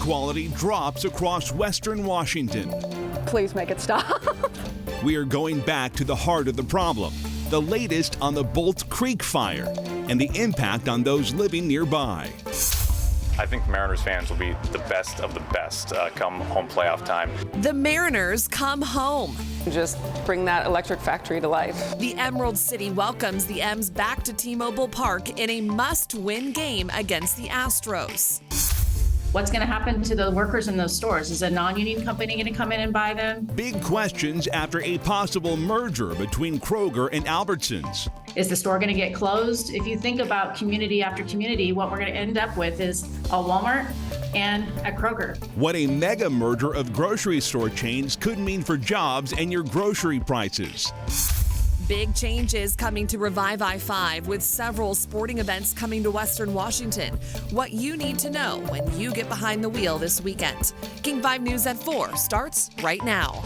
quality drops across western Washington. Please make it stop. We are going back to the heart of the problem, the latest on the Bolt Creek fire and the impact on those living nearby. I think the Mariners fans will be the best of the best come home playoff time. The Mariners come home. Just bring that electric factory to life. The Emerald City welcomes the M's back to T-Mobile Park in a must-win game against the Astros. What's going to happen to the workers in those stores? Is a non-union company going to come in and buy them? Big questions after a possible merger between Kroger and Albertsons. Is the store going to get closed? If you think about community after community, what we're going to end up with is a Walmart and a Kroger. What a mega merger of grocery store chains could mean for jobs and your grocery prices. Big changes coming to Revive I-5 with several sporting events coming to Western Washington. What you need to know when you get behind the wheel this weekend. King 5 News at 4 starts right now.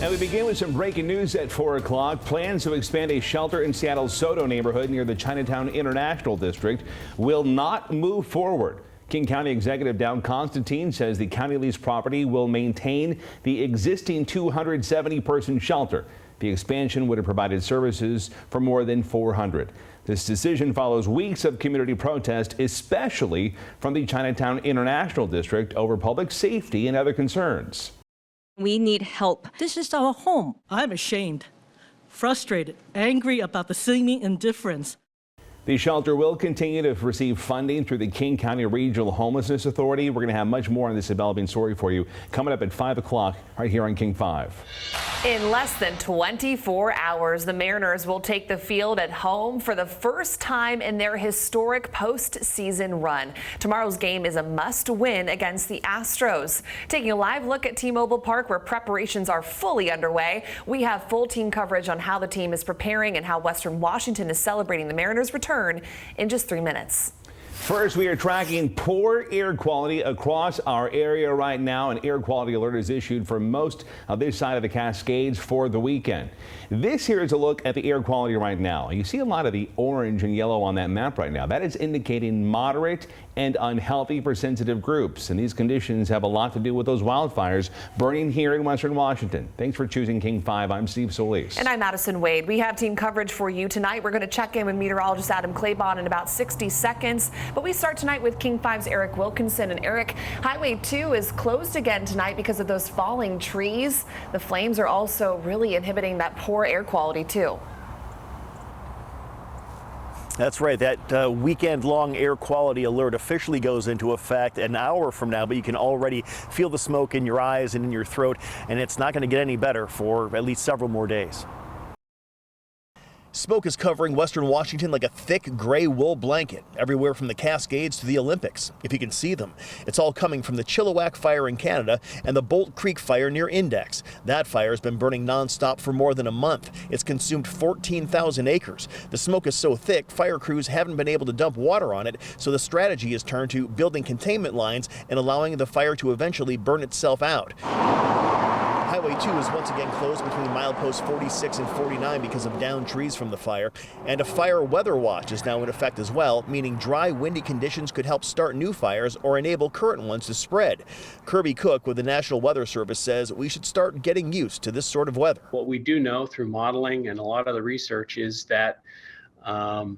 And we begin with some breaking news at 4 o'clock. Plans to expand a shelter in Seattle's Soto neighborhood near the Chinatown International District will not move forward. King County Executive Down Constantine says the county leased property will maintain the existing 270-person shelter. The expansion would have provided services for more than 400. This decision follows weeks of community protest, especially from the Chinatown International District over public safety and other concerns. We need help. This is our home. I'm ashamed, frustrated, angry about the seeming indifference. The shelter will continue to receive funding through the King County Regional Homelessness Authority. We're going to have much more on this developing story for you coming up at 5 o'clock right here on King 5. In less than 24 hours, the Mariners will take the field at home for the first time in their historic postseason run. Tomorrow's game is a must-win against the Astros. Taking a live look at T-Mobile Park, where preparations are fully underway, we have full team coverage on how the team is preparing and how Western Washington is celebrating the Mariners' return in just 3 minutes. First, we are tracking poor air quality across our area right now. An air quality alert is issued for most of this side of the Cascades for the weekend. This here is a look at the air quality right now. You see a lot of the orange and yellow on that map right now. That is indicating moderate and unhealthy for sensitive groups. And these conditions have a lot to do with those wildfires burning here in Western Washington. Thanks for choosing King 5. I'm Steve Solis. And I'm Madison Wade. We have team coverage for you tonight. We're going to check in with meteorologist Adam Claybon in about 60 seconds. But we start tonight with King 5's Eric Wilkinson. And Eric, Highway 2 is closed again tonight because of those falling trees. The flames are also really inhibiting that poor air quality too. That's right. That weekend-long air quality alert officially goes into effect an hour from now, but you can already feel the smoke in your eyes and in your throat, and it's not going to get any better for at least several more days. Smoke is covering Western Washington like a thick gray wool blanket, everywhere from the Cascades to the Olympics, if you can see them. It's all coming from the Chilliwack fire in Canada and the Bolt Creek fire near Index. That fire has been burning nonstop for more than a month. It's consumed 14,000 acres. The smoke is so thick, fire crews haven't been able to dump water on it, so the strategy is turned to building containment lines and allowing the fire to eventually burn itself out. Highway 2 is once again closed between mileposts 46 and 49 because of downed trees from the fire. And a fire weather watch is now in effect as well, meaning dry, windy conditions could help start new fires or enable current ones to spread. Kirby Cook with the National Weather Service says we should start getting used to this sort of weather. What we do know through modeling and a lot of the research is that, the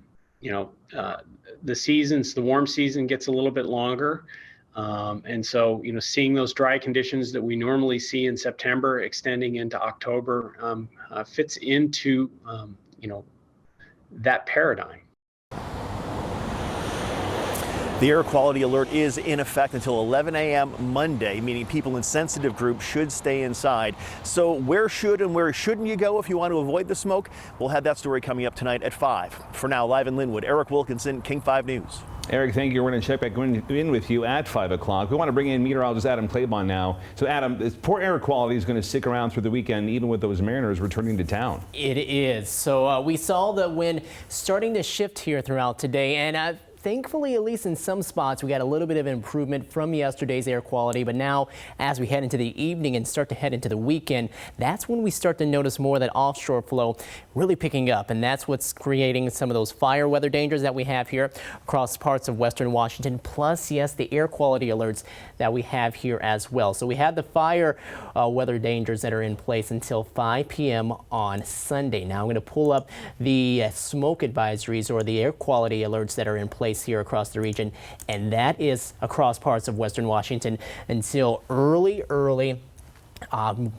warm season gets a little bit longer. And so, seeing those dry conditions that we normally see in September extending into October fits into, that paradigm. The air quality alert is in effect until 11 a.m. Monday, meaning people in sensitive groups should stay inside. So where should and where shouldn't you go if you want to avoid the smoke? We'll have that story coming up tonight at 5. For now, live in Linwood, Eric Wilkinson, King 5 News. Eric, thank you. We're going to check back in with you at 5 o'clock. We want to bring in meteorologist Adam Claybon now. So, Adam, this poor air quality is going to stick around through the weekend, even with those Mariners returning to town. It is. So we saw the wind starting to shift here throughout today, and thankfully, at least in some spots, we got a little bit of improvement from yesterday's air quality. But now, as we head into the evening and start to head into the weekend, that's when we start to notice more of that offshore flow really picking up. And that's what's creating some of those fire weather dangers that we have here across parts of western Washington. Plus, yes, the air quality alerts that we have here as well. So we have the fire weather dangers that are in place until 5 p.m. on Sunday. Now I'm going to pull up the smoke advisories or the air quality alerts that are in place here across the region, and that is across parts of western Washington until early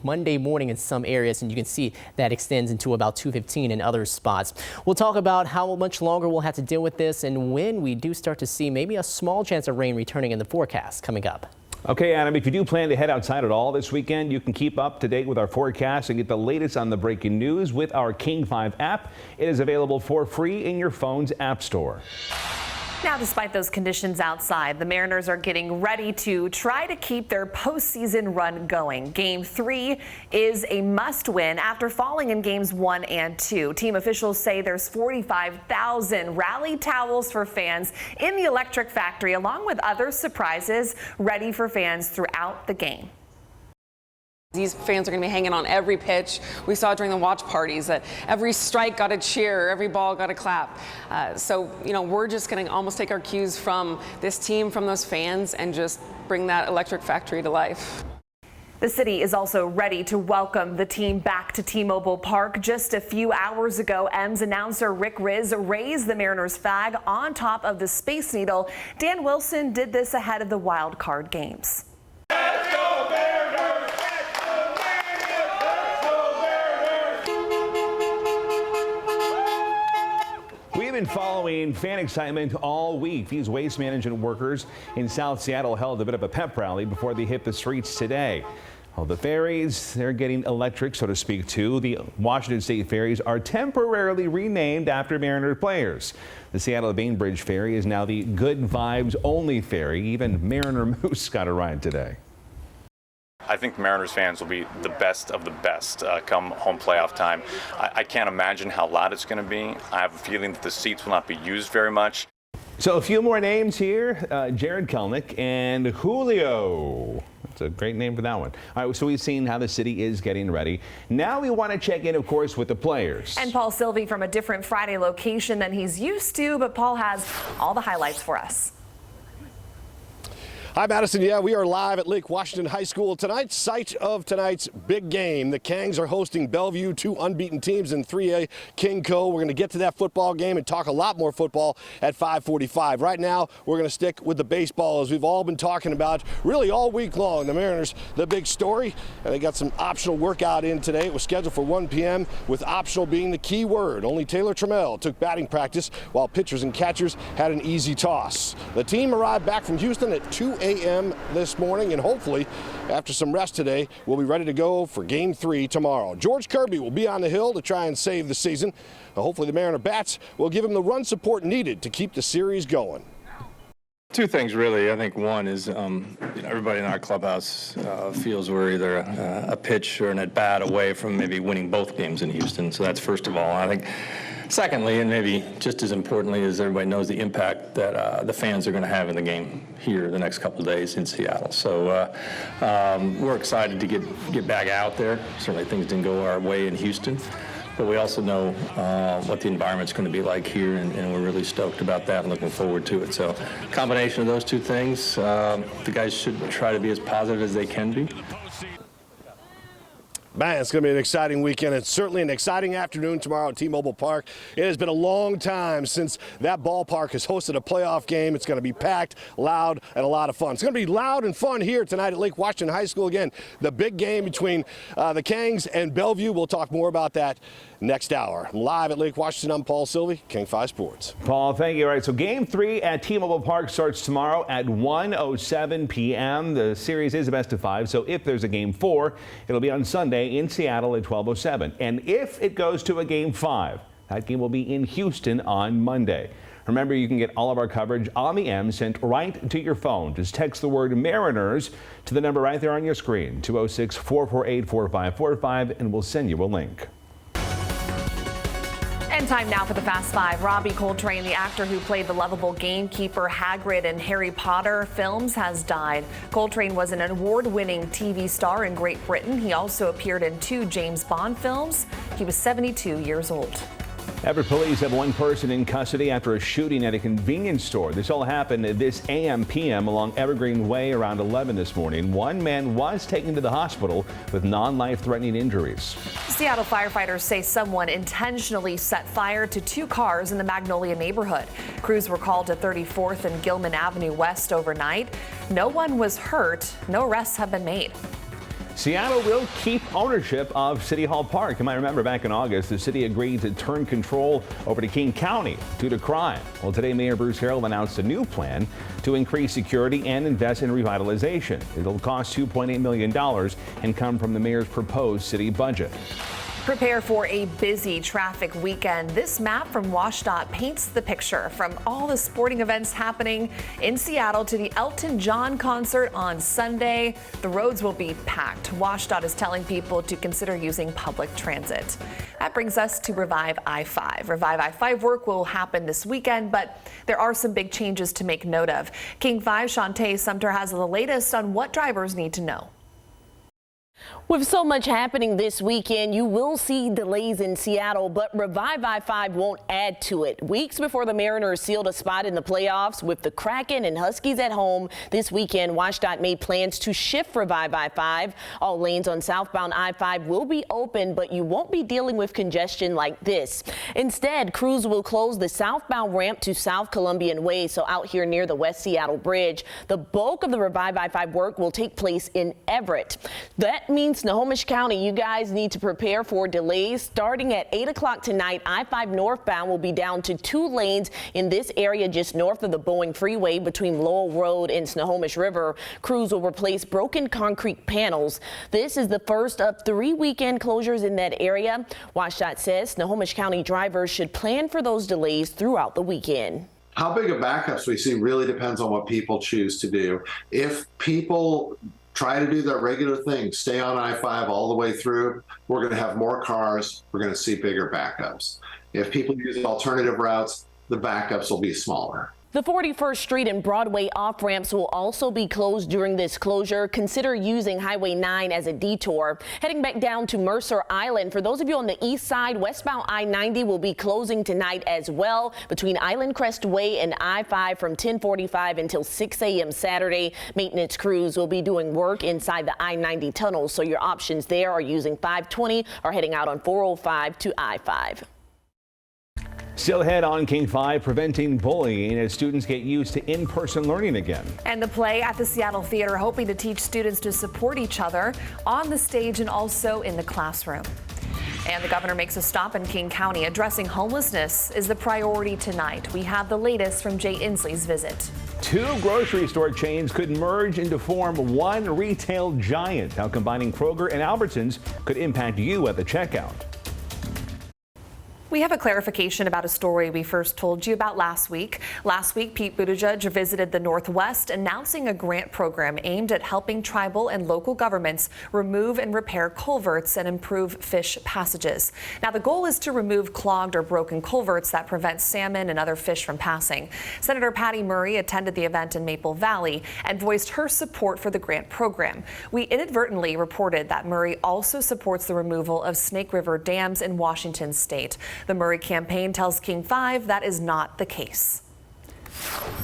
Monday morning in some areas, and you can see that extends into about 2:15 in other spots. We'll talk about how much longer we'll have to deal with this and when we do start to see maybe a small chance of rain returning in the forecast coming up. Okay, Adam, if you do plan to head outside at all this weekend, you can keep up to date with our forecast and get the latest on the breaking news with our King 5 app. It is available for free in your phone's app store. Now, despite those conditions outside, the Mariners are getting ready to try to keep their postseason run going. Game 3 is a must-win after falling in games 1 and 2. Team officials say there's 45,000 rally towels for fans in the Electric Factory, along with other surprises ready for fans throughout the game. These fans are going to be hanging on every pitch. We saw during the watch parties that every strike got a cheer, every ball got a clap. So, we're just going to almost take our cues from this team, from those fans, and just bring that Electric Factory to life. The city is also ready to welcome the team back to T-Mobile Park. Just a few hours ago, M's announcer Rick Riz raised the Mariners flag on top of the Space Needle. Dan Wilson did this ahead of the wild card games. We've been following fan excitement all week. These waste management workers in South Seattle held a bit of a pep rally before they hit the streets today. Well, the ferries, they're getting electric, so to speak, too. The Washington State ferries are temporarily renamed after Mariner players. The Seattle Bainbridge ferry is now the Good Vibes Only ferry. Even Mariner Moose got a ride today. I think Mariners fans will be the best of the best come home playoff time. I can't imagine how loud it's going to be. I have a feeling that the seats will not be used very much. So a few more names here. Jared Kelnick and Julio. That's a great name for that one. All right, so we've seen how the city is getting ready. Now we want to check in, of course, with the players. And Paul Sylvie from a different Friday location than he's used to, but Paul has all the highlights for us. Hi, Madison. Yeah, we are live at Lake Washington High School tonight, site of tonight's big game. The Kangs are hosting Bellevue, two unbeaten teams in 3A KingCo. We're going to get to that football game and talk a lot more football at 5:45. Right now, we're going to stick with the baseball, as we've all been talking about really all week long. The Mariners, the big story, and they got some optional workout in today. It was scheduled for 1 p.m. with optional being the key word. Only Taylor Trammell took batting practice, while pitchers and catchers had an easy toss. The team arrived back from Houston at 2 a.m. this morning, and hopefully after some rest today we'll be ready to go for game 3 tomorrow. George Kirby will be on the hill to try and save the season. Hopefully the Mariner bats will give him the run support needed to keep the series going. Two things, really. I think one is everybody in our clubhouse feels we're either a pitch or an at-bat away from maybe winning both games in Houston. So that's first of all. I think secondly, and maybe just as importantly, as everybody knows the impact that the fans are going to have in the game here the next couple of days in Seattle. So we're excited to get back out there. Certainly things didn't go our way in Houston, but we also know what the environment's going to be like here, and we're really stoked about that and looking forward to it. So combination of those two things, the guys should try to be as positive as they can be. Man, it's going to be an exciting weekend. It's certainly an exciting afternoon tomorrow at T-Mobile Park. It has been a long time since that ballpark has hosted a playoff game. It's going to be packed, loud, and a lot of fun. It's going to be loud and fun here tonight at Lake Washington High School. Again, the big game between the Kangs and Bellevue. We'll talk more about that next hour. Live at Lake Washington, I'm Paul Sylvie, King 5 Sports. Paul, thank you. All right, so Game 3 at T-Mobile Park starts tomorrow at 1:07 p.m. The series is a best of 5, so if there's a Game 4, it'll be on Sunday in Seattle at 12:07. And if it goes to a Game 5, that game will be in Houston on Monday. Remember, you can get all of our coverage on the M sent right to your phone. Just text the word Mariners to the number right there on your screen, 206-448-4545, and we'll send you a link. And And time now for the Fast Five. Robbie Coltrane, the actor who played the lovable gamekeeper Hagrid in Harry Potter films, has died. Coltrane was an award-winning TV star in Great Britain. He also appeared in 2 James Bond films. He was 72 years old. Everett police have one person in custody after a shooting at a convenience store. This all happened this AM/PM along Evergreen Way around 11 this morning. One man was taken to the hospital with non-life-threatening injuries. Seattle firefighters say someone intentionally set fire to 2 cars in the Magnolia neighborhood. Crews were called to 34th and Gilman Avenue West overnight. No one was hurt. No arrests have been made. Seattle will keep ownership of City Hall Park. You might remember back in August, the city agreed to turn control over to King County due to crime. Well, today Mayor Bruce Harrell announced a new plan to increase security and invest in revitalization. It'll cost $2.8 million and come from the mayor's proposed city budget. Prepare for a busy traffic weekend. This map from WSDOT paints the picture from all the sporting events happening in Seattle to the Elton John concert on Sunday. The roads will be packed. WSDOT is telling people to consider using public transit. That brings us to Revive I-5. Revive I-5 work will happen this weekend, but there are some big changes to make note of. King 5 Shantae Sumter has the latest on what drivers need to know. With so much happening this weekend, you will see delays in Seattle, but Revive I-5 won't add to it. Weeks before the Mariners sealed a spot in the playoffs with the Kraken and Huskies at home, this weekend WSDOT made plans to shift Revive I-5. All lanes on southbound I-5 will be open, but you won't be dealing with congestion like this. Instead, crews will close the southbound ramp to South Columbian Way, so out here near the West Seattle Bridge. The bulk of the Revive I-5 work will take place in Everett. That means Snohomish County, you guys need to prepare for delays. Starting at 8 o'clock tonight, I-5 northbound will be down to 2 lanes in this area just north of the Boeing Freeway between Lowell Road and Snohomish River. Crews will replace broken concrete panels. This is the first of 3 weekend closures in that area. WSDOT says Snohomish County drivers should plan for those delays throughout the weekend. How big of backups we see really depends on what people choose to do. If people try to do that regular thing, stay on I-5 all the way through, we're going to have more cars, we're going to see bigger backups. If people use alternative routes, the backups will be smaller. The 41st Street and Broadway off-ramps will also be closed during this closure. Consider using Highway 9 as a detour. Heading back down to Mercer Island, for those of you on the east side, westbound I-90 will be closing tonight as well between Island Crest Way and I-5 from 10:45 until 6 a.m. Saturday. Maintenance crews will be doing work inside the I-90 tunnel, so your options there are using 520 or heading out on 405 to I-5. Still ahead on King 5, preventing bullying as students get used to in-person learning again. And the play at the Seattle Theater hoping to teach students to support each other on the stage and also in the classroom. And the governor makes a stop in King County. Addressing homelessness is the priority tonight. We have the latest from Jay Inslee's visit. 2 grocery store chains could merge into form one retail giant. How combining Kroger and Albertsons could impact you at the checkout. We have a clarification about a story we first told you about last week. Last week, Pete Buttigieg visited the Northwest, announcing a grant program aimed at helping tribal and local governments remove and repair culverts and improve fish passages. Now, the goal is to remove clogged or broken culverts that prevent salmon and other fish from passing. Senator Patty Murray attended the event in Maple Valley and voiced her support for the grant program. We inadvertently reported that Murray also supports the removal of Snake River dams in Washington state. The Murray campaign tells King 5 that is not the case.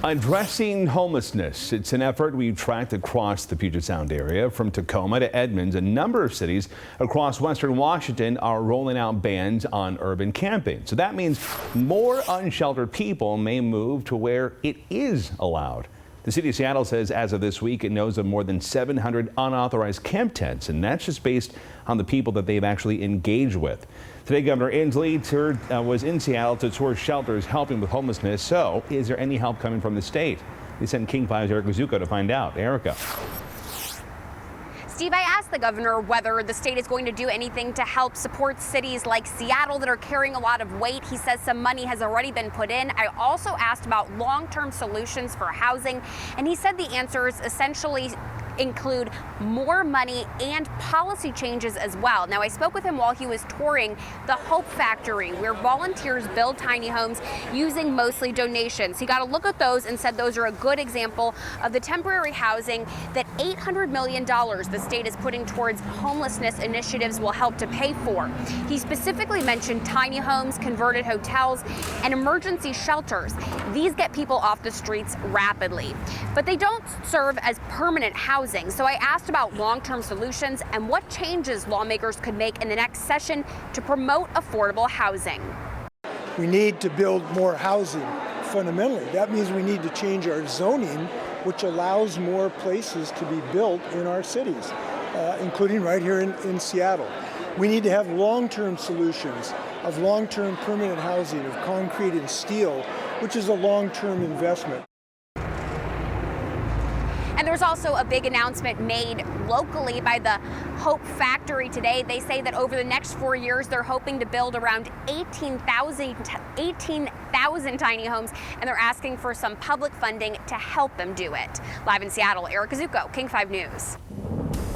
Addressing homelessness. It's an effort we've tracked across the Puget Sound area. From Tacoma to Edmonds, a number of cities across western Washington are rolling out bans on urban camping. So that means more unsheltered people may move to where it is allowed. The city of Seattle says as of this week, it knows of more than 700 unauthorized camp tents, and that's just based on the people that they've actually engaged with. Today, Governor Inslee was in Seattle to tour shelters helping with homelessness. So, is there any help coming from the state? We sent King 5's Erica Zucco to find out. Erica. Steve, I asked the governor whether the state is going to do anything to help support cities like Seattle that are carrying a lot of weight. He says some money has already been put in. I also asked about long-term solutions for housing, and he said the answer is essentially include more money and policy changes as well. Now, I spoke with him while he was touring the Hope Factory, where volunteers build tiny homes using mostly donations. He got a look at those and said those are a good example of the temporary housing that $800 million the state is putting towards homelessness initiatives will help to pay for. He specifically mentioned tiny homes, converted hotels, and emergency shelters. These get people off the streets rapidly, but they don't serve as permanent housing. So I asked about long-term solutions and what changes lawmakers could make in the next session to promote affordable housing. We need to build more housing fundamentally. That means we need to change our zoning, which allows more places to be built in our cities, including right here in Seattle. We need to have long-term solutions of long-term permanent housing, of concrete and steel, which is a long-term investment. And there's also a big announcement made locally by the Hope Factory today. They say that over the next 4 years, they're hoping to build around 18,000 tiny homes, and they're asking for some public funding to help them do it. Live in Seattle, Erica Zuko, King 5 News.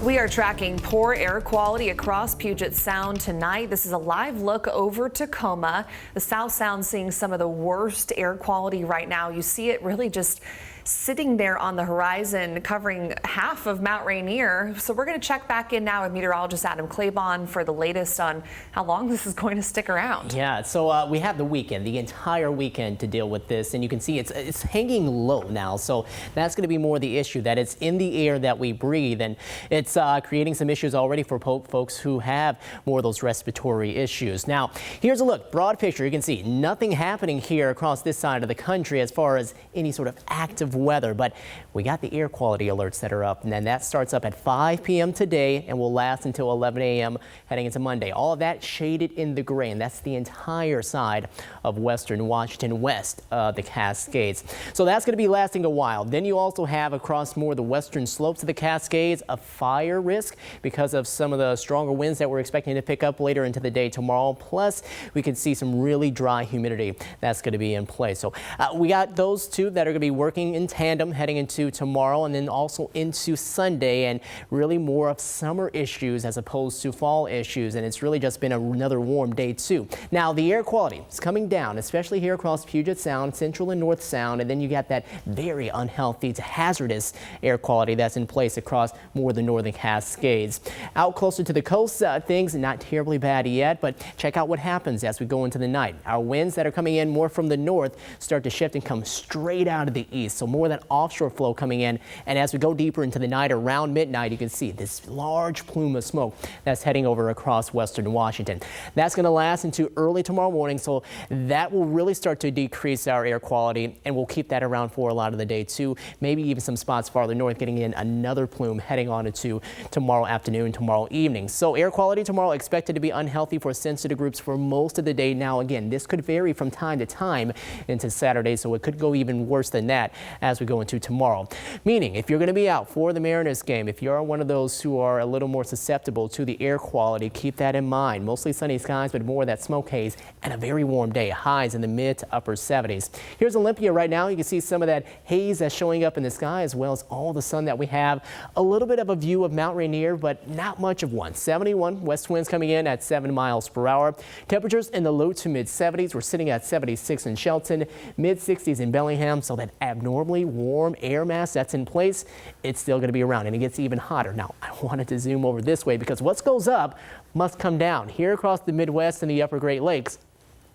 We are tracking poor air quality across Puget Sound tonight. This is a live look over Tacoma. The South Sound seeing some of the worst air quality right now. You see it really just sitting there on the horizon, covering half of Mount Rainier. So we're going to check back in now with meteorologist Adam Claybon for the latest on how long this is going to stick around. Yeah, so we have the weekend, the entire weekend to deal with this, and you can see it's hanging low now. So that's going to be more the issue, that it's in the air that we breathe, and it's creating some issues already for folks who have more of those respiratory issues. Now, here's a look, broad picture. You can see nothing happening here across this side of the country as far as any sort of active weather, but we got the air quality alerts that are up, and then that starts up at 5 p.m. today and will last until 11 a.m. heading into Monday. All of that shaded in the gray, and that's the entire side of western Washington, west of the Cascades. So that's going to be lasting a while. Then you also have across more of the western slopes of the Cascades a fire risk because of some of the stronger winds that we're expecting to pick up later into the day tomorrow. Plus, we can see some really dry humidity that's going to be in place. So we got those two that are going to be working in tandem heading into tomorrow and then also into Sunday, and really more of summer issues as opposed to fall issues. And it's really just been another warm day too. Now the air quality is coming down, especially here across Puget Sound, Central and North Sound, and then you got that very unhealthy to hazardous air quality that's in place across more of the northern Cascades. Out closer to the coast, things not terribly bad yet, but check out what happens as we go into the night. Our winds that are coming in more from the north start to shift and come straight out of the east. So more of that offshore flow coming in, and as we go deeper into the night around midnight, you can see this large plume of smoke that's heading over across western Washington. That's going to last into early tomorrow morning, so that will really start to decrease our air quality, and we'll keep that around for a lot of the day too. Maybe even some spots farther north getting in another plume heading on into tomorrow afternoon, tomorrow evening. So air quality tomorrow expected to be unhealthy for sensitive groups for most of the day. Now again, this could vary from time to time into Saturday, so it could go even worse than that as we go into tomorrow. Meaning, if you're going to be out for the Mariners game, if you're one of those who are a little more susceptible to the air quality, keep that in mind. Mostly sunny skies, but more of that smoke haze and a very warm day. Highs in the mid to upper 70s. Here's Olympia right now. You can see some of that haze that's showing up in the sky, as well as all the sun that we have. A little bit of a view of Mount Rainier, but not much of one. 71 west winds coming in at 7 miles per hour. Temperatures in the low to mid 70s. We're sitting at 76 in Shelton, mid 60s in Bellingham. So that abnormally warm air mass that's in place, it's still going to be around, and it gets even hotter. Now, I wanted to zoom over this way because what goes up must come down. Here across the Midwest and the upper Great Lakes,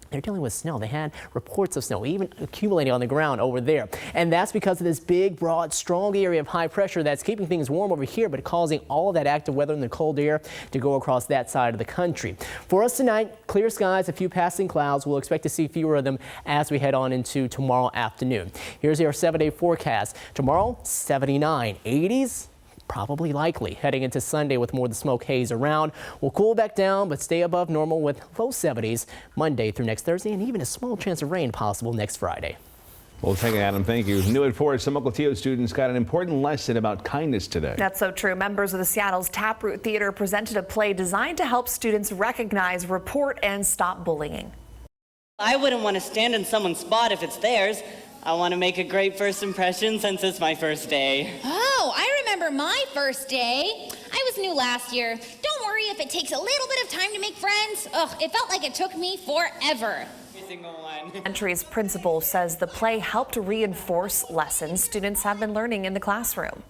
they're dealing with snow. They had reports of snow even accumulating on the ground over there. And that's because of this big, broad, strong area of high pressure that's keeping things warm over here, but causing all of that active weather in the cold air to go across that side of the country. For us tonight, clear skies, a few passing clouds. We'll expect to see fewer of them as we head on into tomorrow afternoon. Here's your 7-day forecast. Tomorrow, 79, 80s. Probably likely heading into Sunday with more of the smoke haze around. We'll cool back down but stay above normal with low 70s Monday through next Thursday, and even a small chance of rain possible next Friday. Well, thank you, Adam. Thank you. New at 4, some Mukilteo students got an important lesson about kindness today. That's so true. Members of the Seattle's Taproot Theater presented a play designed to help students recognize, report, and stop bullying. I wouldn't want to stand in someone's spot if it's theirs. I want to make a great first impression since it's my first day. Oh, I remember remember my first day. I was new last year. Don't worry if it takes a little bit of time to make friends. Ugh, it felt like it took me forever. Entry's principal says the play helped reinforce lessons students have been learning in the classroom.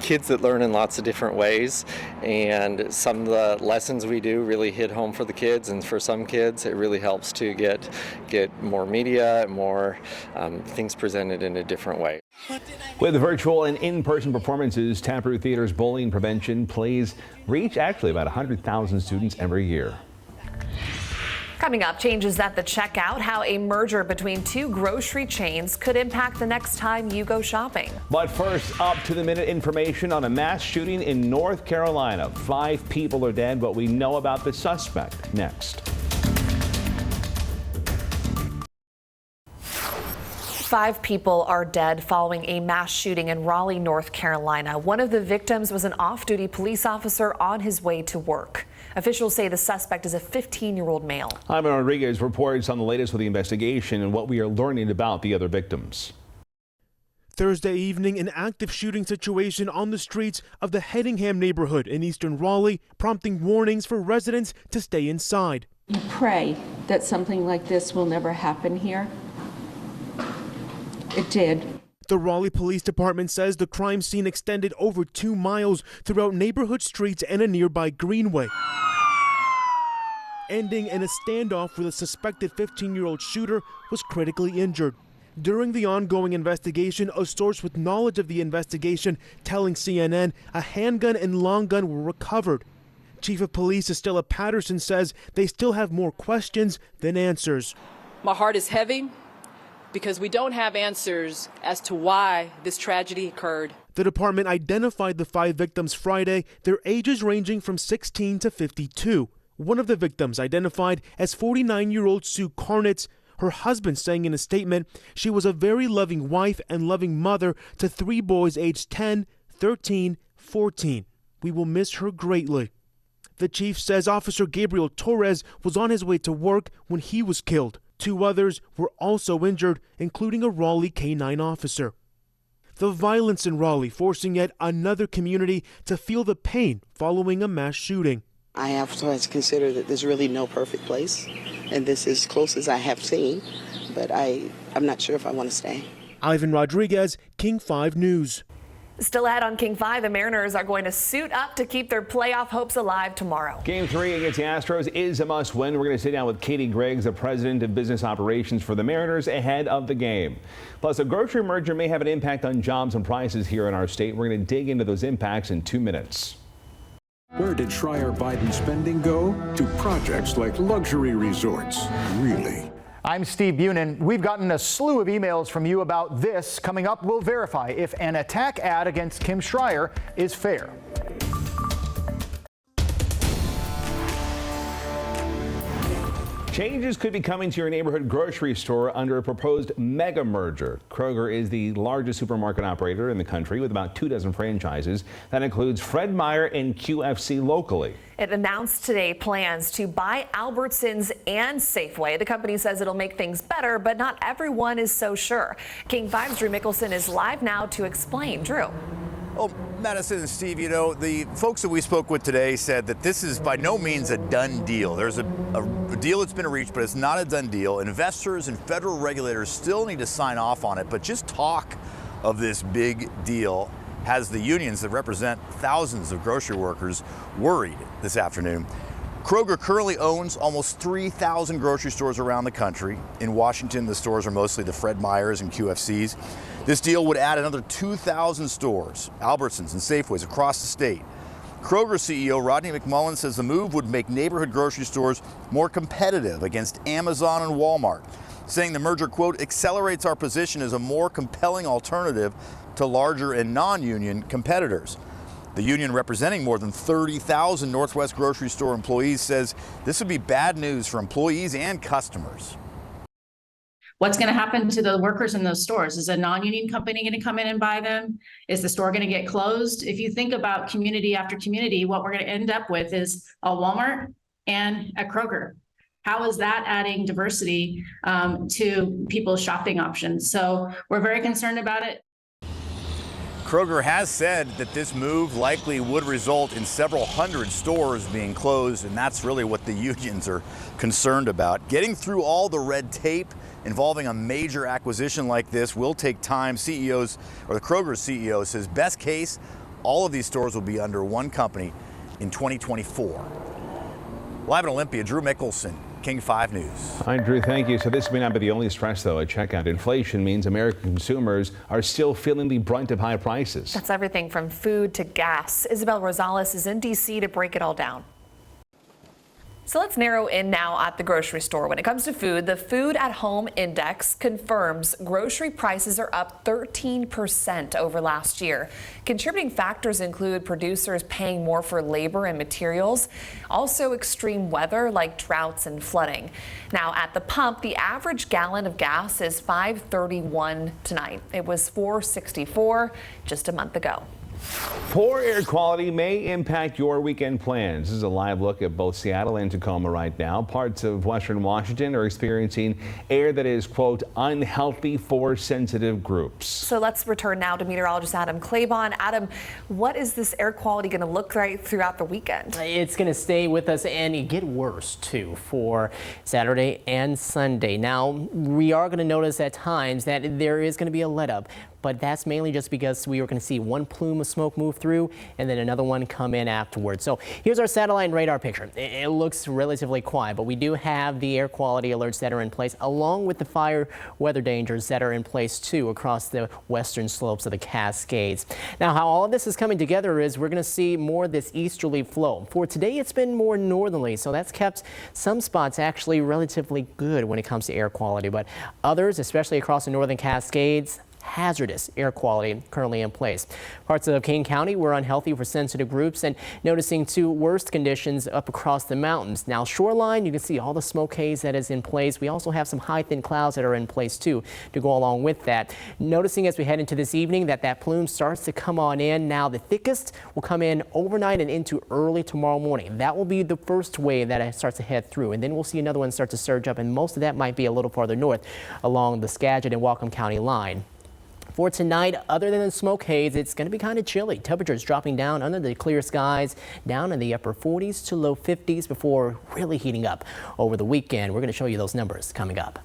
Kids that learn in lots of different ways, and some of the lessons we do really hit home for the kids, and for some kids it really helps to get more media, more things presented in a different way. With virtual and in-person performances, Taproot Theater's bullying prevention plays reach actually about 100,000 students every year. Coming up, changes at the checkout, how a merger between two grocery chains could impact the next time you go shopping. But first, up-to-the-minute information on a mass shooting in North Carolina. 5 people are dead, but we know about the suspect next. 5 people are dead following a mass shooting in Raleigh, North Carolina. One of the victims was an off-duty police officer on his way to work. Officials say the suspect is a 15-year-old male. Ivan Rodriguez reports on the latest with the investigation and what we are learning about the other victims. Thursday evening, an active shooting situation on the streets of the Hedingham neighborhood in eastern Raleigh, prompting warnings for residents to stay inside. You pray that something like this will never happen here. It did. The Raleigh Police Department says the crime scene extended over 2 miles throughout neighborhood streets and a nearby greenway, ending in a standoff where the suspected 15-year-old shooter was critically injured. During the ongoing investigation, a source with knowledge of the investigation telling CNN a handgun and long gun were recovered. Chief of Police Estella Patterson says they still have more questions than answers. My heart is heavy because we don't have answers as to why this tragedy occurred. The department identified the 5 victims Friday, their ages ranging from 16 to 52. One of the victims identified as 49-year-old Sue Carnitz, her husband saying in a statement she was a very loving wife and loving mother to 3 boys aged 10, 13, 14. We will miss her greatly. The chief says Officer Gabriel Torres was on his way to work when he was killed. 2 others were also injured, including a Raleigh K-9 officer. The violence in Raleigh forcing yet another community to feel the pain following a mass shooting. I have to consider that there's really no perfect place, and this is close as I have seen, but I'm not sure if I want to stay. Ivan Rodriguez, King 5 News. Still ahead on King 5, the Mariners are going to suit up to keep their playoff hopes alive tomorrow. Game 3 against the Astros is a must-win. We're going to sit down with Katie Griggs, the president of business operations for the Mariners, ahead of the game. Plus, a grocery merger may have an impact on jobs and prices here in our state. We're going to dig into those impacts in 2 minutes. Where did Schreier-Biden spending go? To projects like luxury resorts. Really? I'm Steve Bunin. We've gotten a slew of emails from you about this. Coming up, we'll verify if an attack ad against Kim Schreier is fair. Changes could be coming to your neighborhood grocery store under a proposed mega merger. Kroger is the largest supermarket operator in the country with about 24 franchises. That includes Fred Meyer and QFC locally. It announced today plans to buy Albertsons and Safeway. The company says it'll make things better, but not everyone is so sure. King 5's Drew Mickelson is live now to explain. Drew. Oh, Madison and Steve, you know, the folks that we spoke with today said that this is by no means a done deal. There's a deal that's been reached, but it's not a done deal. Investors and federal regulators still need to sign off on it, but just talk of this big deal has the unions that represent thousands of grocery workers worried this afternoon. Kroger currently owns almost 3,000 grocery stores around the country. In Washington, the stores are mostly the Fred Meyers and QFCs. This deal would add another 2,000 stores, Albertsons and Safeways across the state. Kroger CEO Rodney McMullen says the move would make neighborhood grocery stores more competitive against Amazon and Walmart, saying the merger, quote, accelerates our position as a more compelling alternative to larger and non-union competitors. The union, representing more than 30,000 Northwest grocery store employees, says this would be bad news for employees and customers. What's going to happen to the workers in those stores? Is a non-union company going to come in and buy them? Is the store going to get closed? If you think about community after community, what we're going to end up with is a Walmart and a Kroger. How is that adding diversity to people's shopping options? So we're very concerned about it. Kroger has said that this move likely would result in several hundred stores being closed, and that's really what the unions are concerned about. Getting through all the red tape involving a major acquisition like this will take time. The Kroger CEO says best case, all of these stores will be under one company in 2024. Live in Olympia, Drew Mickelson, King 5 News. Hi, Drew. Thank you. So this may not be the only stress, though, at checkout. Inflation means American consumers are still feeling the brunt of high prices. That's everything from food to gas. Isabel Rosales is in D.C. to break it all down. So let's narrow in now at the grocery store. When it comes to food, the Food at Home Index confirms grocery prices are up 13% over last year. Contributing factors include producers paying more for labor and materials, also extreme weather like droughts and flooding. Now at the pump, the average gallon of gas is $5.31 tonight. It was $4.64 just a month ago. Poor air quality may impact your weekend plans. This is a live look at both Seattle and Tacoma right now. Parts of Western Washington are experiencing air that is, quote, unhealthy for sensitive groups. So let's return now to meteorologist Adam Claybon. Adam, what is this air quality going to look like throughout the weekend? It's going to stay with us and get worse, too, for Saturday and Sunday. Now, we are going to notice at times that there is going to be a let up. But that's mainly just because we were going to see one plume of smoke move through and then another one come in afterwards. So here's our satellite and radar picture. It looks relatively quiet, but we do have the air quality alerts that are in place, along with the fire weather dangers that are in place too across the western slopes of the Cascades. Now, how all of this is coming together is we're going to see more of this easterly flow. For today, it's been more northerly, so that's kept some spots actually relatively good when it comes to air quality, but others, especially across the northern Cascades, hazardous air quality currently in place. Parts of King County were unhealthy for sensitive groups and noticing two worst conditions up across the mountains. Now shoreline, you can see all the smoke haze that is in place. We also have some high thin clouds that are in place too to go along with that. Noticing as we head into this evening that plume starts to come on in. Now the thickest will come in overnight and into early tomorrow morning. That will be the first wave that starts to head through, and then we'll see another one start to surge up, and most of that might be a little farther north along the Skagit and Whatcom County line. For tonight, other than the smoke haze, it's going to be kind of chilly. Temperatures dropping down under the clear skies, down in the upper 40s to low 50s before really heating up over the weekend. We're going to show you those numbers coming up.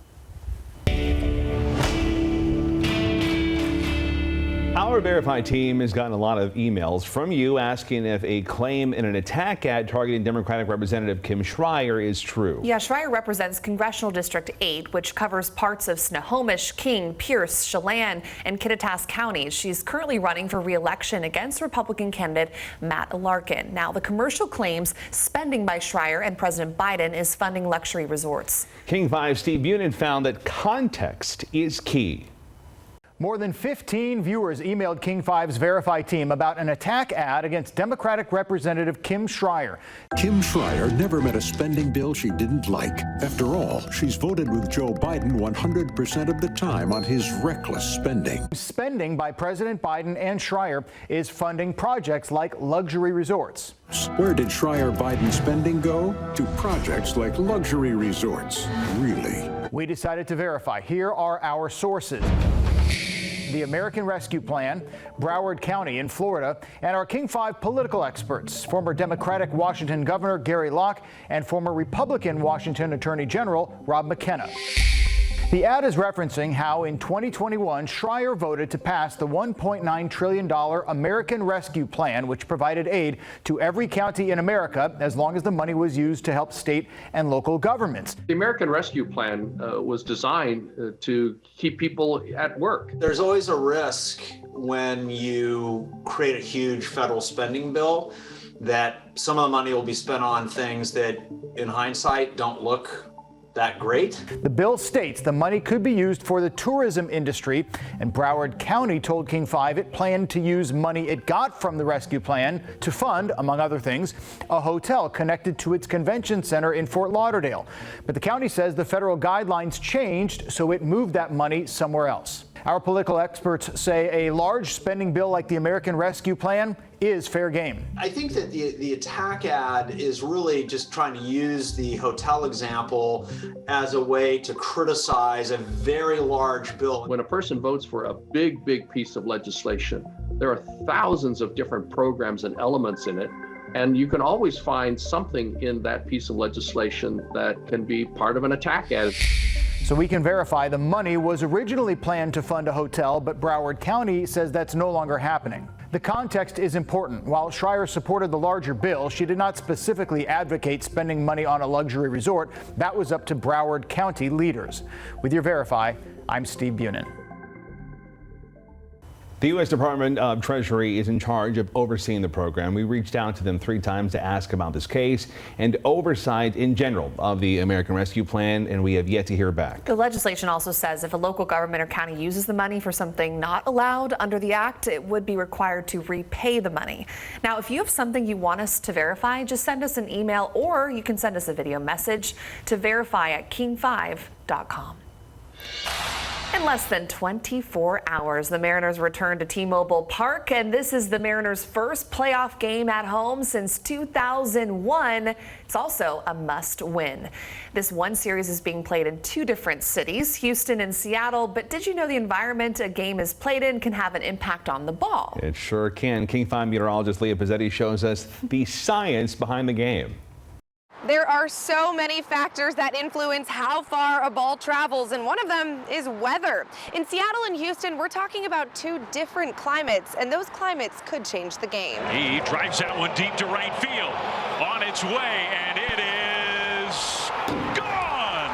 Our Verify team has gotten a lot of emails from you asking if a claim in an attack ad targeting Democratic Representative Kim Schrier is true. Yeah, Schrier represents Congressional District 8, which covers parts of Snohomish, King, Pierce, Chelan, and Kittitas counties. She's currently running for re-election against Republican candidate Matt Larkin. Now, the commercial claims spending by Schrier and President Biden is funding luxury resorts. King 5 Steve Bunin found that context is key. More than 15 viewers emailed King 5's Verify team about an attack ad against Democratic Representative Kim Schrier. Kim Schrier never met a spending bill she didn't like. After all, she's voted with Joe Biden 100% of the time on his reckless spending. Spending by President Biden and Schrier is funding projects like luxury resorts. Where did Schrier-Biden spending go? To projects like luxury resorts. Really? We decided to verify. Here are our sources. The American Rescue Plan, Broward County in Florida, and our King 5 political experts, former Democratic Washington Governor Gary Locke and former Republican Washington Attorney General Rob McKenna. The ad is referencing how in 2021, Schrier voted to pass the $1.9 trillion American Rescue Plan, which provided aid to every county in America as long as the money was used to help state and local governments. The American Rescue Plan was designed to keep people at work. There's always a risk when you create a huge federal spending bill that some of the money will be spent on things that in hindsight don't look that great. The bill states the money could be used for the tourism industry, and Broward County told King 5 it planned to use money it got from the rescue plan to fund, among other things, a hotel connected to its convention center in Fort Lauderdale. But the county says the federal guidelines changed, so it moved that money somewhere else. Our political experts say a large spending bill like the American Rescue Plan is fair game. I think that the attack ad is really just trying to use the hotel example as a way to criticize a very large bill. When a person votes for a big piece of legislation, There are thousands of different programs and elements in it, and you can always find something in that piece of legislation that can be part of an attack ad. So we can verify the money was originally planned to fund a hotel, but Broward County says that's no longer happening. The context is important. While Schreier supported the larger bill, she did not specifically advocate spending money on a luxury resort. That was up to Broward County leaders. With your Verify, I'm Steve Bunin. The U.S. Department of Treasury is in charge of overseeing the program. We reached out to them 3 times to ask about this case and oversight in general of the American Rescue Plan, and we have yet to hear back. The legislation also says if a local government or county uses the money for something not allowed under the act, it would be required to repay the money. Now, if you have something you want us to verify, just send us an email, or you can send us a video message to verify@king5.com. In less than 24 hours, the Mariners return to T-Mobile Park, and this is the Mariners' first playoff game at home since 2001. It's also a must-win. This one series is being played in 2 different cities, Houston and Seattle, but did you know the environment a game is played in can have an impact on the ball? It sure can. King 5 meteorologist Leah Pizzetti shows us the science behind the game. There are so many factors that influence how far a ball travels, and one of them is weather. In Seattle and Houston, we're talking about 2 different climates, and those climates could change the game. He drives that one deep to right field. On its way, and it is gone!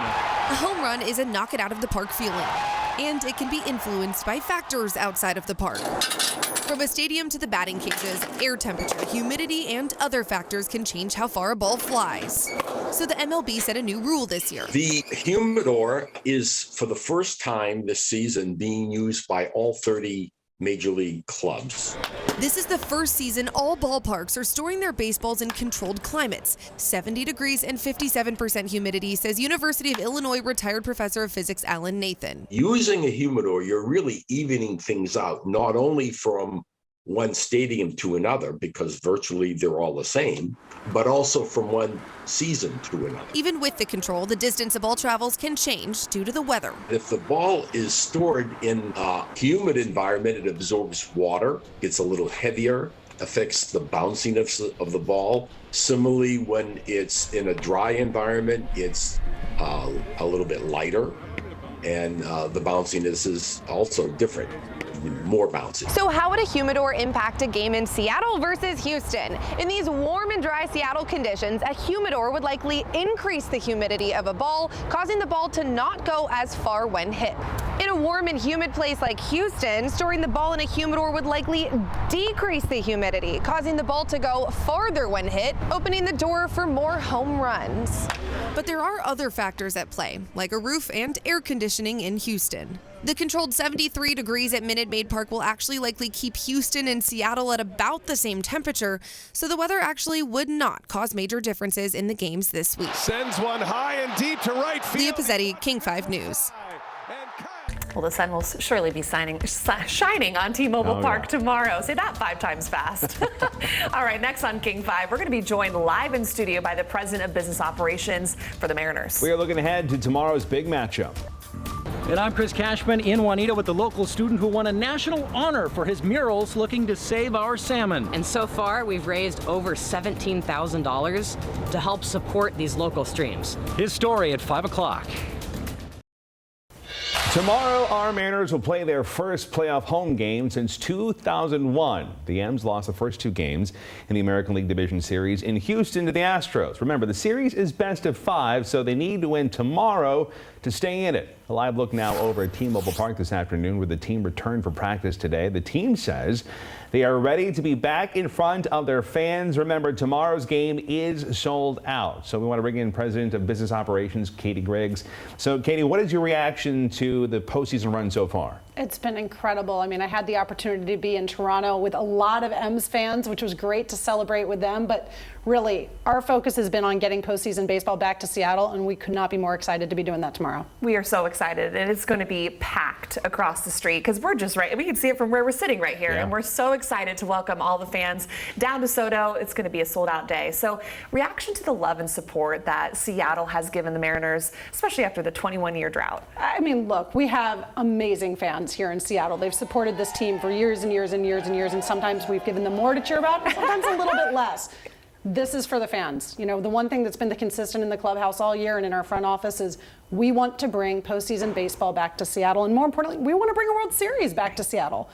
A home run is a knock it out of the park feeling, and it can be influenced by factors outside of the park. From a stadium to the batting cages, air temperature, humidity, and other factors can change how far a ball flies. So the MLB set a new rule this year. The humidor is, for the first time this season, being used by all 30 Major League clubs. This is the first season all ballparks are storing their baseballs in controlled climates. 70 degrees and 57% humidity, says University of Illinois retired professor of physics Alan Nathan. Using a humidor, you're really evening things out, not only from one stadium to another, because virtually they're all the same, but also from one season to another. Even with the control, the distance a ball travels can change due to the weather. If the ball is stored in a humid environment, it absorbs water, gets a little heavier, affects the bounciness of the ball. Similarly, when it's in a dry environment, it's a little bit lighter, and the bounciness is also different. More bouncy. So how would a humidor impact a game in Seattle versus Houston? In these warm and dry Seattle conditions, a humidor would likely increase the humidity of a ball, causing the ball to not go as far when hit. In a warm and humid place like Houston, storing the ball in a humidor would likely decrease the humidity, causing the ball to go farther when hit, opening the door for more home runs. But there are other factors at play, like a roof and air conditioning in Houston. The controlled 73 degrees at Minute Maid Park will actually likely keep Houston and Seattle at about the same temperature, so the weather actually would not cause major differences in the games this week. Sends one high and deep to right field. Leah Pizzetti, King 5 News. Well, the sun will surely be shining on T-Mobile Park tomorrow. Say that 5 times fast. All right, next on King 5, we're going to be joined live in studio by the President of Business Operations for the Mariners. We are looking ahead to tomorrow's big matchup. And I'm Chris Cashman in Juanita with the local student who won a national honor for his murals looking to save our salmon. And so far, we've raised over $17,000 to help support these local streams. His story at 5 o'clock. Tomorrow, our Mariners will play their first playoff home game since 2001. The M's lost the first 2 games in the American League Division Series in Houston to the Astros. Remember, the series is best of 5, so they need to win tomorrow to stay in it. A live look now over at T-Mobile Park this afternoon, where the team returned for practice today. The team says they are ready to be back in front of their fans. Remember, tomorrow's game is sold out. So we want to bring in President of Business Operations, Katie Griggs. So, Katie, what is your reaction to the postseason run so far? It's been incredible. I mean, I had the opportunity to be in Toronto with a lot of M's fans, which was great to celebrate with them. But really, our focus has been on getting postseason baseball back to Seattle, and we could not be more excited to be doing that tomorrow. We are so excited, and it's going to be packed across the street because we're just right. We can see it from where we're sitting right here, and we're so excited to welcome all the fans down to SoDo. It's going to be a sold-out day. So, reaction to the love and support that Seattle has given the Mariners, especially after the 21-year drought. I mean, look, we have amazing fans. fans here in Seattle. They've supported this team for years and years and years and years, and sometimes we've given them more to cheer about, and sometimes a little bit less. This is for the fans. You know, the one thing that's been the consistent in the clubhouse all year and in our front office is we want to bring postseason baseball back to Seattle, and more importantly, we want to bring a World Series back to Seattle.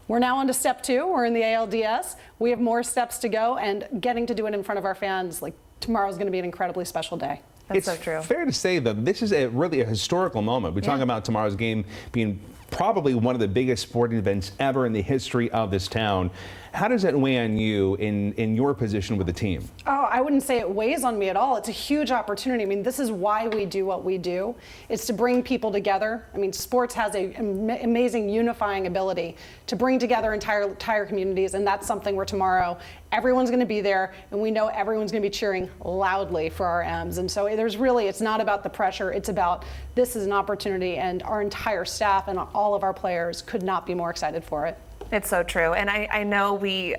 We're now on to step 2. We're in the ALDS. We have more steps to go, and getting to do it in front of our fans, like tomorrow is going to be an incredibly special day. That's so true. It's fair to say, though, this is really a historical moment. We're talking about tomorrow's game being probably one of the biggest sporting events ever in the history of this town. How does that weigh on you in your position with the team? Oh, I wouldn't say it weighs on me at all. It's a huge opportunity. I mean, this is why we do what we do. It's to bring people together. I mean, sports has an amazing unifying ability to bring together entire communities, and that's something where tomorrow everyone's going to be there, and we know everyone's going to be cheering loudly for our M's. And so it's not about the pressure. It's about this is an opportunity, and our entire staff and all of our players could not be more excited for it. It's so true. And I know the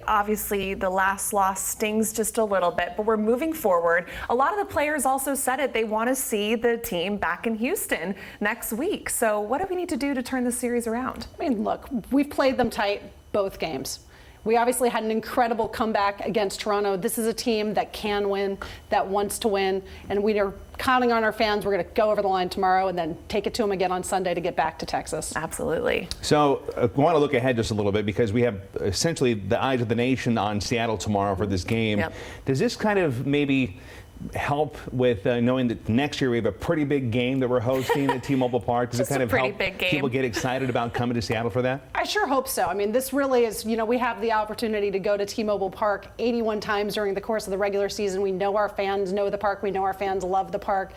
last loss stings just a little bit, but we're moving forward. A lot of the players also said it. They want to see the team back in Houston next week. So what do we need to do to turn the series around? I mean, look, we've played them tight both games. We obviously had an incredible comeback against Toronto. This is a team that can win, that wants to win, and we are counting on our fans. We're going to go over the line tomorrow and then take it to them again on Sunday to get back to Texas. Absolutely. So I want to look ahead just a little bit because we have essentially the eyes of the nation on Seattle tomorrow for this game. Yep. Does this kind of maybe help with knowing that next year we have a pretty big game that we're hosting at T-Mobile Park? Does it kind of help people get excited about coming to Seattle for that? I sure hope so. I mean, this really is, we have the opportunity to go to T-Mobile Park 81 times during the course of the regular season. We know our fans know the park. We know our fans love the park.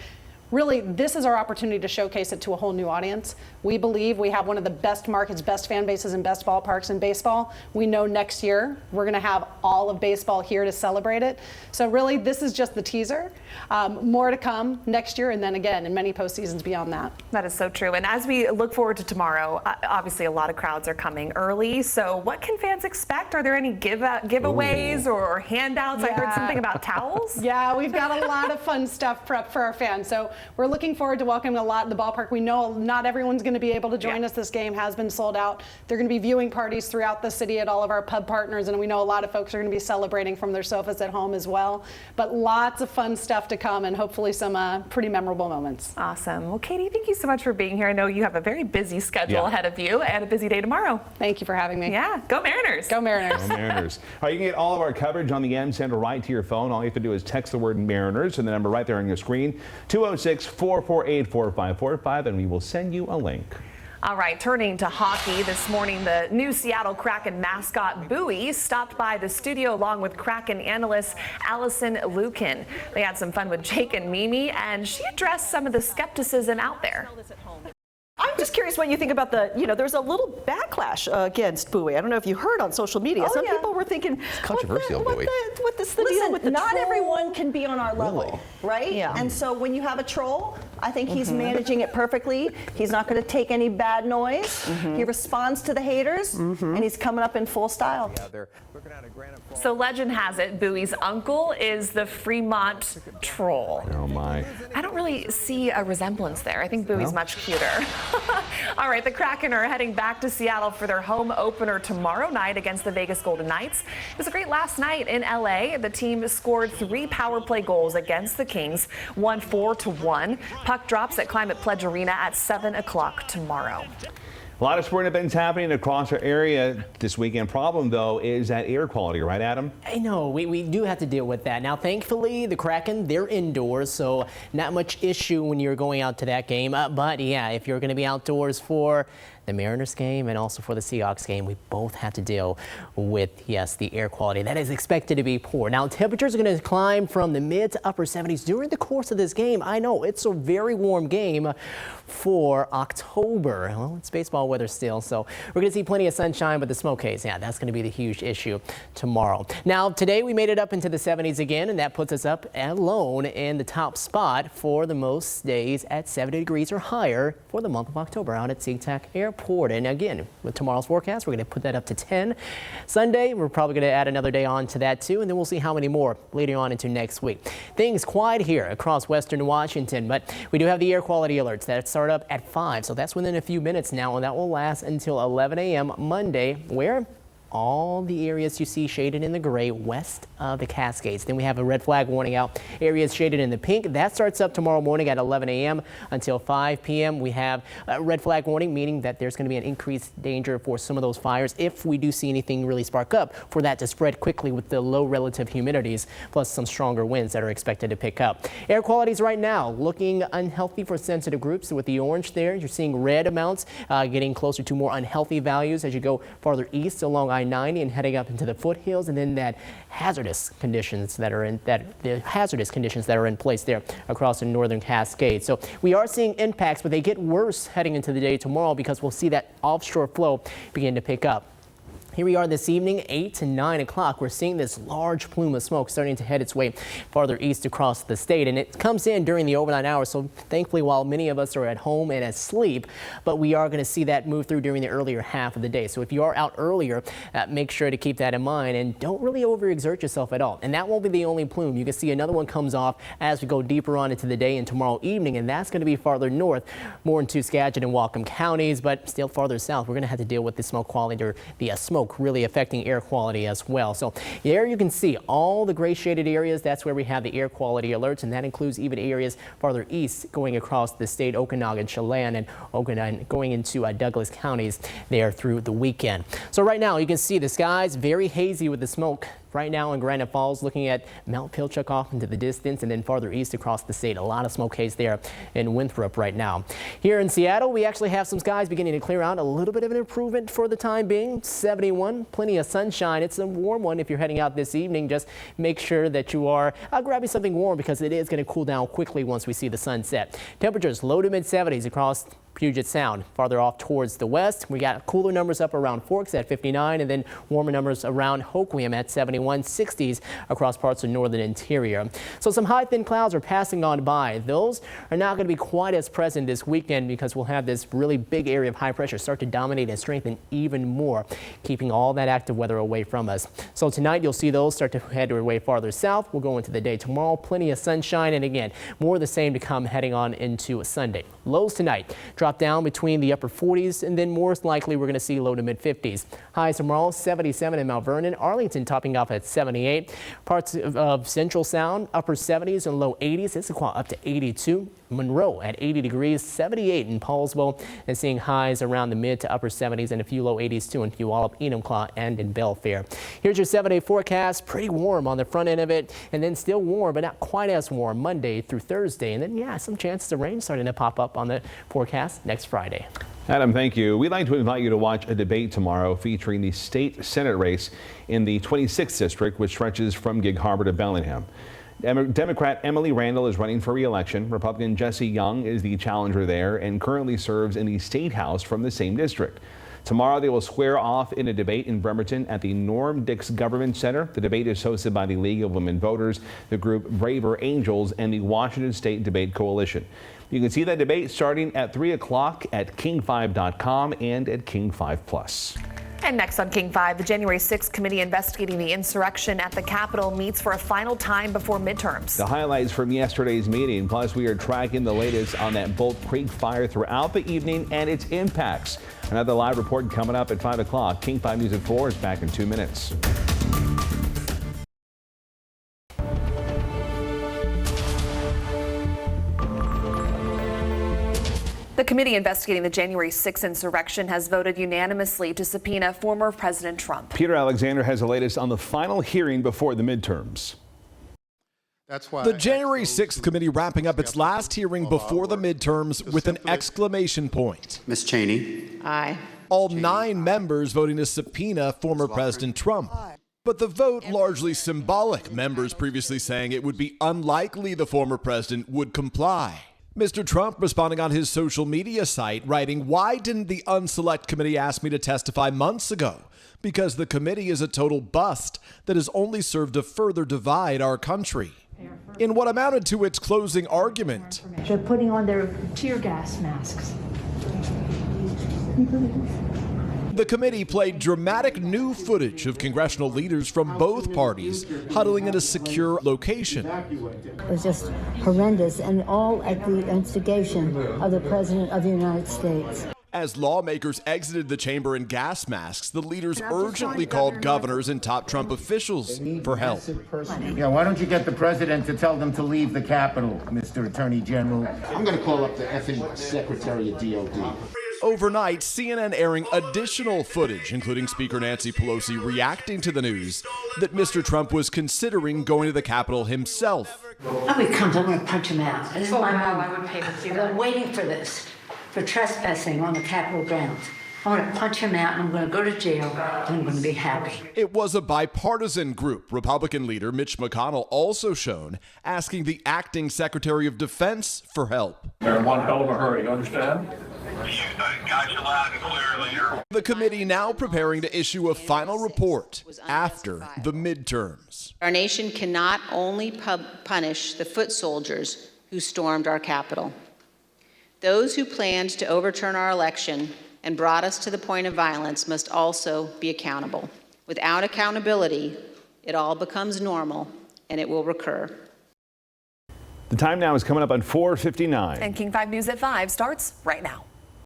Really, this is our opportunity to showcase it to a whole new audience. We believe we have one of the best markets, best fan bases, and best ballparks in baseball. We know next year we're going to have all of baseball here to celebrate it. So really, this is just the teaser. More to come next year, and then again in many postseasons beyond that. That is so true. And as we look forward to tomorrow, obviously a lot of crowds are coming early. So what can fans expect? Are there any giveaways or handouts? I heard something about towels. Yeah, we've got a lot of fun stuff prepped for our fans. So we're looking forward to welcoming a lot in the ballpark. We know not everyone's going to be able to join us. This game has been sold out. There are going to be viewing parties throughout the city at all of our pub partners, and we know a lot of folks are going to be celebrating from their sofas at home as well. But lots of fun stuff to come, and hopefully some pretty memorable moments. Awesome. Well, Katie, thank you so much for being here. I know you have a very busy schedule ahead of you and a busy day tomorrow. Thank you for having me. Yeah, go Mariners. Go Mariners. Go Mariners. All right, you can get all of our coverage on the M Center right to your phone. All you have to do is text the word Mariners and the number right there on your screen, 206-448-4545, and we will send you a link. All right, turning to hockey this morning, the new Seattle Kraken mascot Buoy stopped by the studio along with Kraken analyst Allison Lukin. They had some fun with Jake and Mimi, and she addressed some of the skepticism out there. I'm just curious what you think about there's a little backlash against Buoy. I don't know if you heard on social media. Some people were thinking, it's controversial, Buoy. What's the deal with the not troll? Everyone can be on our level, right? Yeah. And so when you have a troll, I think he's managing it perfectly. He's not going to take any bad noise. He responds to the haters, and he's coming up in full style. So legend has it, Buoy's uncle is the Fremont troll. Oh my. I don't really see a resemblance there. I think Buoy's much cuter. All right, the Kraken are heading back to Seattle for their home opener tomorrow night against the Vegas Golden Knights. It was a great last night in LA. The team scored 3 power play goals against the Kings, won 4-1. Puck drops at Climate Pledge Arena at 7 o'clock tomorrow. A lot of sporting events happening across our area this weekend. Problem, though, is that air quality, right, Adam? I know, we do have to deal with that. Now, thankfully, the Kraken, they're indoors, so not much issue when you're going out to that game. But, yeah, if you're going to be outdoors for the Mariners game and also for the Seahawks game, we both have to deal with, yes, the air quality. That is expected to be poor. Now, temperatures are going to climb from the mid to upper 70s during the course of this game. I know, it's a very warm game for October. Well, it's baseball weather still, so we're going to see plenty of sunshine, but the smoke haze, yeah, that's going to be the huge issue tomorrow. Now, today we made it up into the 70s again, and that puts us up alone in the top spot for the most days at 70 degrees or higher for the month of October out at SeaTac Airport. And again, with tomorrow's forecast, we're going to put that up to 10. Sunday, we're probably going to add another day on to that too, and then we'll see how many more later on into next week. Things quiet here across western Washington, but we do have the air quality alerts that start up at 5, so that's within a few minutes now, and that will will last until 11 a.m. Monday, where all the areas you see shaded in the gray west of the Cascades. Then we have a red flag warning out. Areas shaded in the pink. That starts up tomorrow morning at 11 a.m. until 5 p.m. We have a red flag warning, meaning that there's going to be an increased danger for some of those fires if we do see anything really spark up, for that to spread quickly with the low relative humidities, plus some stronger winds that are expected to pick up. Air qualities right now looking unhealthy for sensitive groups. With the orange there, you're seeing red amounts getting closer to more unhealthy values as you go farther east along I-90 and heading up into the foothills, and then the hazardous conditions that are in place there across the northern Cascades. So we are seeing impacts, but they get worse heading into the day tomorrow because we'll see that offshore flow begin to pick up. Here we are this evening, 8 to 9 o'clock. We're seeing this large plume of smoke starting to head its way farther east across the state, and it comes in during the overnight hours. So thankfully, while many of us are at home and asleep, but we are going to see that move through during the earlier half of the day. So if you are out earlier, make sure to keep that in mind and don't really overexert yourself at all. And that won't be the only plume. You can see another one comes off as we go deeper on into the day and tomorrow evening, and that's going to be farther north, more into Skagit and Whatcom counties, but still farther south. We're going to have to deal with the smoke quality, or the smoke really affecting air quality as well. So there you can see all the gray shaded areas. That's where we have the air quality alerts, and that includes even areas farther east going across the state, Okanagan, Chelan, and Okanagan, going into Douglas counties there through the weekend. So right now you can see the skies very hazy with the smoke. Right now in Granite Falls, looking at Mount Pilchuck off into the distance, and then farther east across the state. A lot of smoke haze there in Winthrop right now. Here in Seattle, we actually have some skies beginning to clear out. A little bit of an improvement for the time being. 71, plenty of sunshine. It's a warm one if you're heading out this evening. Just make sure that you are grabbing something warm, because it is going to cool down quickly once we see the sun set. Temperatures low to mid 70s across Puget Sound. Farther off towards the west, we got cooler numbers up around Forks at 59, and then warmer numbers around Hoquiam at 71, 60s across parts of northern interior. So some high thin clouds are passing on by. Those are not going to be quite as present this weekend, because we'll have this really big area of high pressure start to dominate and strengthen even more, keeping all that active weather away from us. So tonight you'll see those start to head their way farther south. We'll go into the day tomorrow, plenty of sunshine, and again, more of the same to come heading on into Sunday. Lows tonight drop down between the upper 40s, and then more likely we're going to see low to mid 50s. Highs tomorrow, 77 in Mount Vernon, Arlington topping off at 78. Parts of Central Sound, upper 70s and low 80s. Issaquah up to 82. Monroe at 80 degrees, 78 in Paulsville, and seeing highs around the mid to upper 70s and a few low 80s too in Puyallup, Enumclaw, and in Belfair. Here's your 7-day forecast. Pretty warm on the front end of it, and then still warm, but not quite as warm Monday through Thursday. And then, some chances of rain starting to pop up on the forecast next Friday. Adam, thank you. We'd like to invite you to watch a debate tomorrow featuring the state Senate race in the 26th district, which stretches from Gig Harbor to Bellingham. Democrat Emily Randall is running for re-election. Republican Jesse Young is the challenger there and currently serves in the state house from the same district. Tomorrow they will square off in a debate in Bremerton at the Norm Dix Government Center. The debate is hosted by the League of Women Voters, the group Braver Angels, and the Washington State Debate Coalition. You can see that debate starting at 3 o'clock at king5.com and at King 5 Plus. And next on King 5, the January 6th committee investigating the insurrection at the Capitol meets for a final time before midterms. The highlights from yesterday's meeting, plus we are tracking the latest on that Bolt Creek fire throughout the evening and its impacts. Another live report coming up at 5 o'clock. King 5 News at 4 is back in 2 minutes. The committee investigating the January 6th insurrection has voted unanimously to subpoena former President Trump. Peter Alexander has the latest on the final hearing before the midterms. The January 6th committee wrapping up its last hearing before the midterms with an exclamation point. Ms. Cheney. Aye. All 9 members voting to subpoena former President Trump. But the vote largely symbolic, members previously saying it would be unlikely the former president would comply. Mr. Trump responding on his social media site, writing, "Why didn't the unselect committee ask me to testify months ago? Because the committee is a total bust that has only served to further divide our country." In what amounted to its closing argument, they're putting on their tear gas masks. the committee played dramatic new footage of congressional leaders from both parties huddling in a secure location. It was just horrendous, and all at the instigation of the President of the United States. As lawmakers exited the chamber in gas masks, the leaders urgently called governors and top Trump officials for help. Yeah, why don't you get the president to tell them to leave the Capitol, Mr. Attorney General? I'm going to call up the effing Secretary of DOD. Overnight, CNN airing additional footage, including Speaker Nancy Pelosi reacting to the news that Mr. Trump was considering going to the Capitol himself. I would come, I'm going to punch him out. This is my mom. I would pay to see that. I'm waiting for this, for trespassing on the Capitol grounds. I want to punch him out, and I'm going to go to jail, and I'm going to be happy. It was a bipartisan group. Republican leader Mitch McConnell also shown, asking the acting Secretary of Defense for help. They're in one hell of a hurry, you understand? Got you loud and clear, leader. The committee now preparing to issue a final report after the midterms. Our nation cannot only punish the foot soldiers who stormed our Capitol. Those who planned to overturn our election and brought us to the point of violence must also be accountable. Without accountability, it all becomes normal and it will recur. The time now is coming up on 4:59. And King 5 News at 5 starts right now.